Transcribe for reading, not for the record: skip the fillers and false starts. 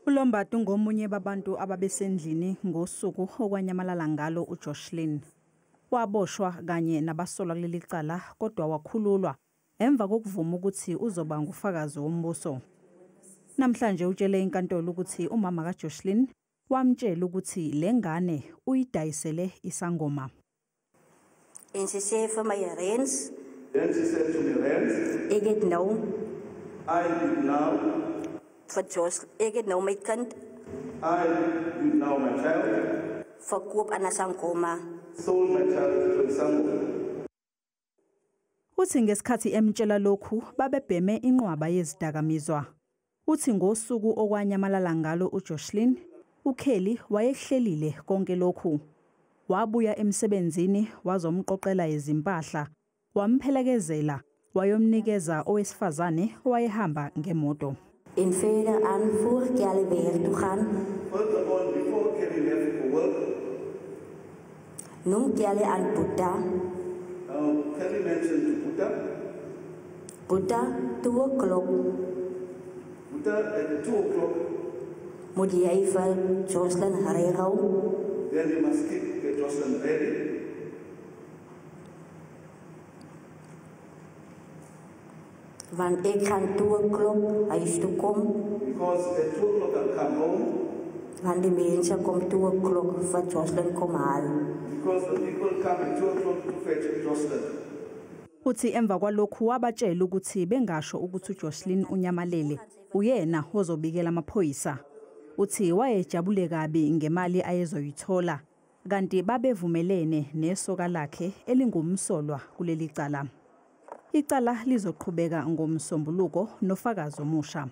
uLombard ngomunye babantu ababesendlini ngosuku okwanyamalala ngalo uJocelyn. Waboshwa kanye nabasolwa kuleli cala kodwa wakhululwa emva kokuvuma ukuthi uzoba ngufakazi wombuso. Namhlanje utshele inkantolo ukuthi umama kaJocelyn wamtshela ukuthi lengane uyidayisele isangoma. En sy sê vir my Rens, Then she said to me, Rens, ek het nou I did now, vir Jocelyn, ek het nou my kind I did now my child, verkoop aan 'n sangoma. sold my child to Sangoma. Uthi ngesikhathi emtshela lokhu babebheme inqwaba yezidakamizwa. Uthi ngosuku okwanyamalala ngalo uJocelyn, uKelly wayehlelile konke lokhu. Wabuya emsebenzini wazomqoqela izimpahla, wamphelekezela, wayomnikeza owesifazane owayehamba ngemoto. En verder aan voor Kelly weer toe gaan, First of all, before Kelly left for work, noem Kelly aan Buddha. Kelly mentioned to Buddha, Buddha, 2 o'clock, Buddha at 2 o'clock, moet jy vir Jocelyn regel, then you must get Jocelyn ready. want ek gaan 2 o'clock huis toe kom, Because at 2 o'clock I'll come home, want die mense kom 2 o'clock vir Jocelyn kom haal. because the people come at 2 o'clock to fetch Jocelyn. Uthi emva kwalokhu wabatshela ukuthi bengasho ukuthi uJocelyn unyamalele, uyena ozobikela amaphoyisa. Uthi wayejabule kabi ngemali ayezoyithola, kanti babevumelene nesoka lakhe elingumsolwa kuleli cala. Icala lizoqhubeka ngomsombuluko nofakazi omusha.